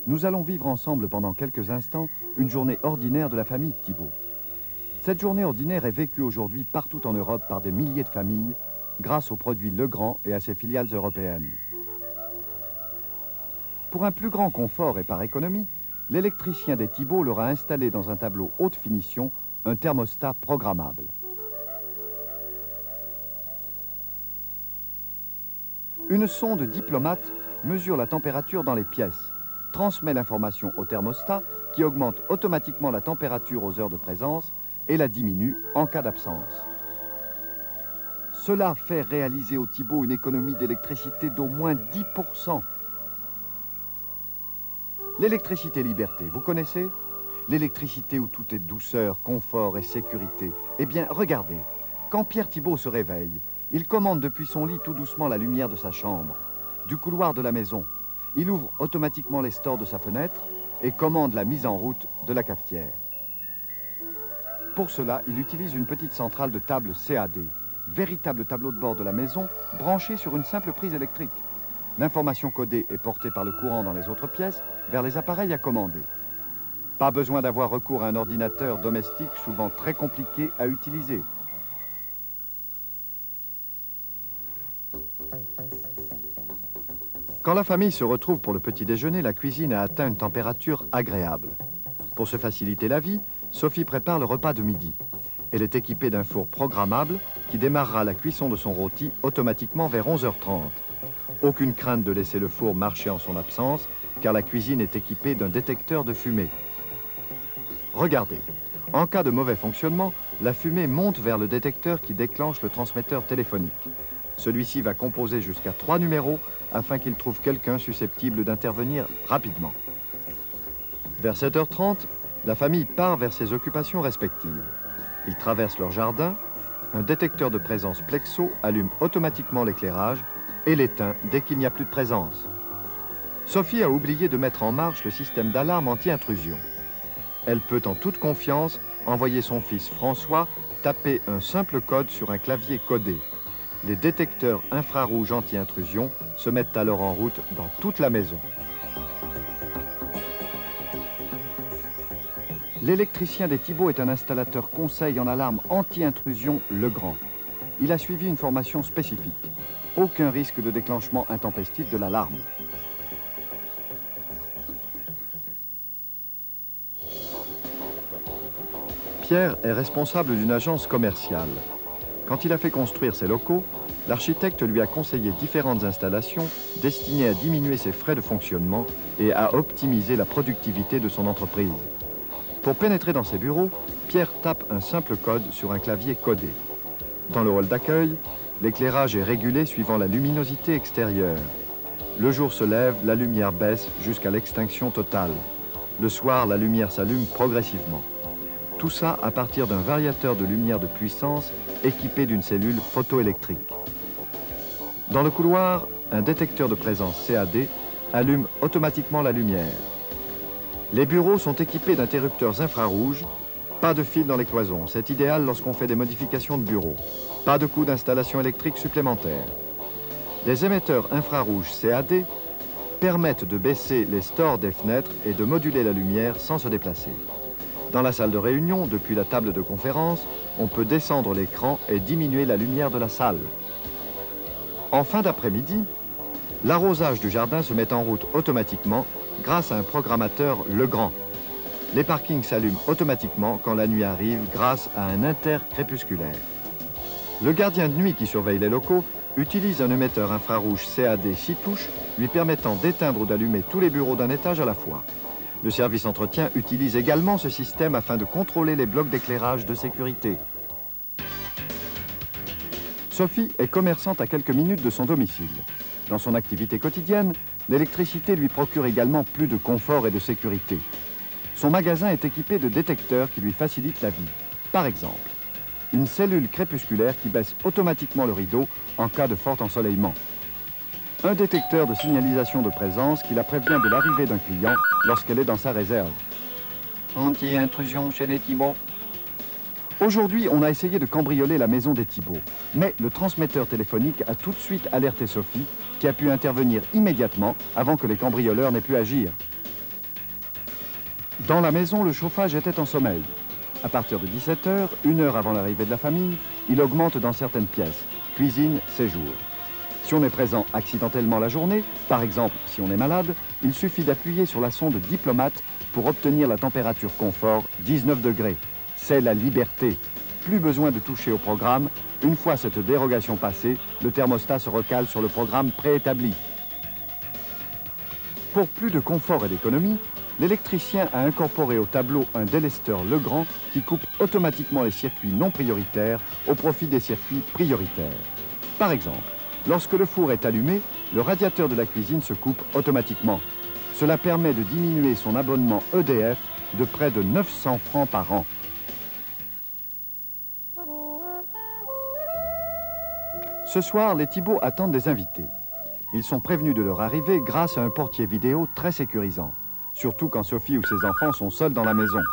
Nous allons vivre ensemble pendant quelques instants une journée ordinaire de la famille Thibault. Cette journée ordinaire est vécue aujourd'hui partout en Europe par des milliers de familles grâce aux produits Legrand et à ses filiales européennes. Pour un plus grand confort et par économie, l'électricien des Thibault leur a installé dans un tableau haute finition un thermostat programmable. Une sonde diplomate mesure la température dans les pièces, transmet l'information au thermostat qui augmente automatiquement la température aux heures de présence et la diminue en cas d'absence. Cela fait réaliser aux Thibault une économie d'électricité d'au moins 10%. L'électricité liberté, vous connaissez? L'électricité où tout est douceur, confort et sécurité. Eh bien, regardez, quand Pierre Thibault se réveille, il commande depuis son lit tout doucement la lumière de sa chambre, du couloir de la maison. Il ouvre automatiquement les stores de sa fenêtre et commande la mise en route de la cafetière. Pour cela, il utilise une petite centrale de table CAD, véritable tableau de bord de la maison branché sur une simple prise électrique. L'information codée est portée par le courant dans les autres pièces vers les appareils à commander. Pas besoin d'avoir recours à un ordinateur domestique souvent très compliqué à utiliser. Quand la famille se retrouve pour le petit déjeuner, la cuisine a atteint une température agréable. Pour se faciliter la vie, Sophie prépare le repas de midi. Elle est équipée d'un four programmable qui démarrera la cuisson de son rôti automatiquement vers 11h30. Aucune crainte de laisser le four marcher en son absence, car la cuisine est équipée d'un détecteur de fumée. Regardez, en cas de mauvais fonctionnement, la fumée monte vers le détecteur qui déclenche le transmetteur téléphonique. Celui-ci va composer jusqu'à 3 numéros afin qu'il trouve quelqu'un susceptible d'intervenir rapidement. Vers 7h30, la famille part vers ses occupations respectives. Ils traversent leur jardin, un détecteur de présence Plexo allume automatiquement l'éclairage et l'éteint dès qu'il n'y a plus de présence. Sophie a oublié de mettre en marche le système d'alarme anti-intrusion. Elle peut en toute confiance envoyer son fils François taper un simple code sur un clavier codé. Les détecteurs infrarouges anti-intrusion se mettent alors en route dans toute la maison. L'électricien des Thibault est un installateur conseil en alarme anti-intrusion Legrand. Il a suivi une formation spécifique. Aucun risque de déclenchement intempestif de l'alarme. Pierre est responsable d'une agence commerciale. Quand il a fait construire ses locaux, l'architecte lui a conseillé différentes installations destinées à diminuer ses frais de fonctionnement et à optimiser la productivité de son entreprise. Pour pénétrer dans ses bureaux, Pierre tape un simple code sur un clavier codé. Dans le hall d'accueil, l'éclairage est régulé suivant la luminosité extérieure. Le jour se lève, la lumière baisse jusqu'à l'extinction totale. Le soir, la lumière s'allume progressivement. Tout ça à partir d'un variateur de lumière de puissance équipé d'une cellule photoélectrique. Dans le couloir, un détecteur de présence CAD allume automatiquement la lumière. Les bureaux sont équipés d'interrupteurs infrarouges. Pas de fil dans les cloisons, c'est idéal lorsqu'on fait des modifications de bureau. Pas de coût d'installation électrique supplémentaire. Les émetteurs infrarouges CAD permettent de baisser les stores des fenêtres et de moduler la lumière sans se déplacer. Dans la salle de réunion, depuis la table de conférence, on peut descendre l'écran et diminuer la lumière de la salle. En fin d'après-midi, l'arrosage du jardin se met en route automatiquement grâce à un programmateur Legrand. Les parkings s'allument automatiquement quand la nuit arrive grâce à un intercrépusculaire. Le gardien de nuit qui surveille les locaux utilise un émetteur infrarouge CAD 6 touches lui permettant d'éteindre ou d'allumer tous les bureaux d'un étage à la fois. Le service entretien utilise également ce système afin de contrôler les blocs d'éclairage de sécurité. Sophie est commerçante à quelques minutes de son domicile. Dans son activité quotidienne, l'électricité lui procure également plus de confort et de sécurité. Son magasin est équipé de détecteurs qui lui facilitent la vie. Par exemple, une cellule crépusculaire qui baisse automatiquement le rideau en cas de fort ensoleillement. Un détecteur de signalisation de présence qui la prévient de l'arrivée d'un client lorsqu'elle est dans sa réserve. Anti-intrusion chez les Thibault. Aujourd'hui, on a essayé de cambrioler la maison des Thibault. Mais le transmetteur téléphonique a tout de suite alerté Sophie, qui a pu intervenir immédiatement avant que les cambrioleurs n'aient pu agir. Dans la maison, le chauffage était en sommeil. À partir de 17 h, 1 heure avant l'arrivée de la famille, il augmente dans certaines pièces. Cuisine, séjour. Si on est présent accidentellement la journée, par exemple si on est malade, il suffit d'appuyer sur la sonde diplomate pour obtenir la température confort 19 degrés. C'est la liberté. Plus besoin de toucher au programme. Une fois cette dérogation passée, le thermostat se recale sur le programme préétabli. Pour plus de confort et d'économie, l'électricien a incorporé au tableau un délesteur Legrand qui coupe automatiquement les circuits non prioritaires au profit des circuits prioritaires. Par exemple, lorsque le four est allumé, le radiateur de la cuisine se coupe automatiquement. Cela permet de diminuer son abonnement EDF de près de 900 francs par an. Ce soir, les Thibault attendent des invités. Ils sont prévenus de leur arrivée grâce à un portier vidéo très sécurisant, surtout quand Sophie ou ses enfants sont seuls dans la maison.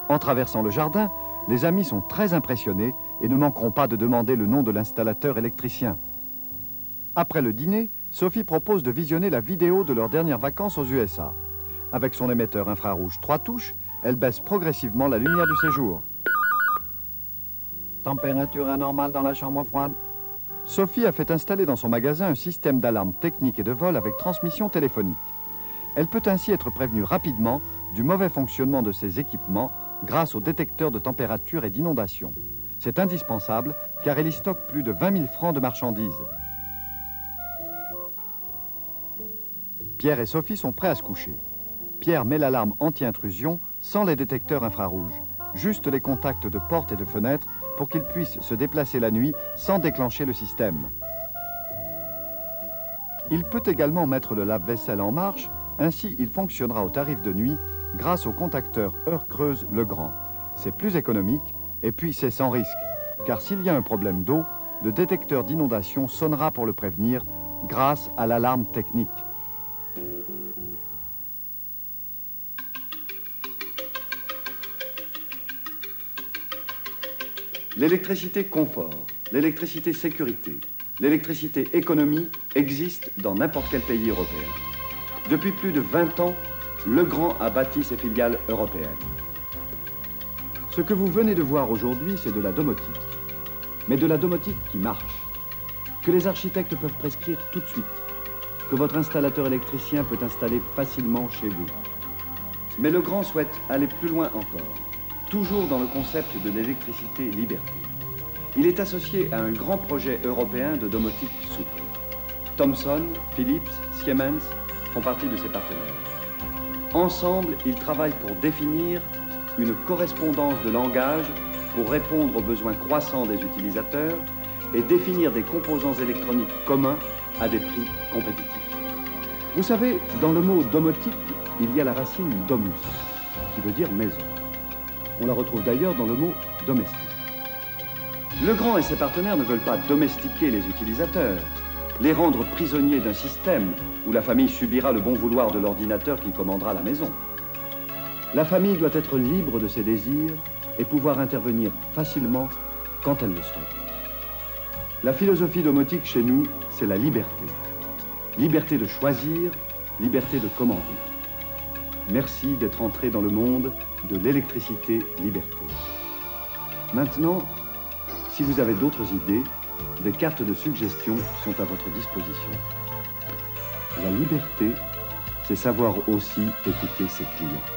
En traversant le jardin, les amis sont très impressionnés et ne manqueront pas de demander le nom de l'installateur électricien. Après le dîner, Sophie propose de visionner la vidéo de leurs dernières vacances aux USA. Avec son émetteur infrarouge 3 touches, elle baisse progressivement la lumière du séjour. Température anormale dans la chambre froide. Sophie a fait installer dans son magasin un système d'alarme technique et de vol avec transmission téléphonique. Elle peut ainsi être prévenue rapidement du mauvais fonctionnement de ses équipements grâce au détecteur de température et d'inondation. C'est indispensable car elle y stocke plus de 20 000 francs de marchandises. Pierre et Sophie sont prêts à se coucher. Pierre met l'alarme anti-intrusion sans les détecteurs infrarouges, juste les contacts de portes et de fenêtres pour qu'il puisse se déplacer la nuit sans déclencher le système. Il peut également mettre le lave-vaisselle en marche, ainsi il fonctionnera au tarif de nuit grâce au contacteur heure creuse Legrand. C'est plus économique et puis c'est sans risque, car s'il y a un problème d'eau, le détecteur d'inondation sonnera pour le prévenir grâce à l'alarme technique. L'électricité confort, l'électricité sécurité, l'électricité économie existent dans n'importe quel pays européen. Depuis plus de 20 ans, Legrand a bâti ses filiales européennes. Ce que vous venez de voir aujourd'hui, c'est de la domotique. Mais de la domotique qui marche, que les architectes peuvent prescrire tout de suite, que votre installateur électricien peut installer facilement chez vous. Mais Legrand souhaite aller plus loin encore, toujours dans le concept de l'électricité liberté. Il est associé à un grand projet européen de domotique souple. Thomson, Philips, Siemens font partie de ses partenaires. Ensemble, ils travaillent pour définir une correspondance de langage pour répondre aux besoins croissants des utilisateurs et définir des composants électroniques communs à des prix compétitifs. Vous savez, dans le mot domotique, il y a la racine domus, qui veut dire maison. On la retrouve d'ailleurs dans le mot domestique. Legrand et ses partenaires ne veulent pas domestiquer les utilisateurs, les rendre prisonniers d'un système où la famille subira le bon vouloir de l'ordinateur qui commandera la maison. La famille doit être libre de ses désirs et pouvoir intervenir facilement quand elle le souhaite. La philosophie domotique chez nous, c'est la liberté. Liberté de choisir, liberté de commander. Merci d'être entré dans le monde de l'électricité liberté. Maintenant, si vous avez d'autres idées, des cartes de suggestions sont à votre disposition. La liberté, c'est savoir aussi écouter ses clients.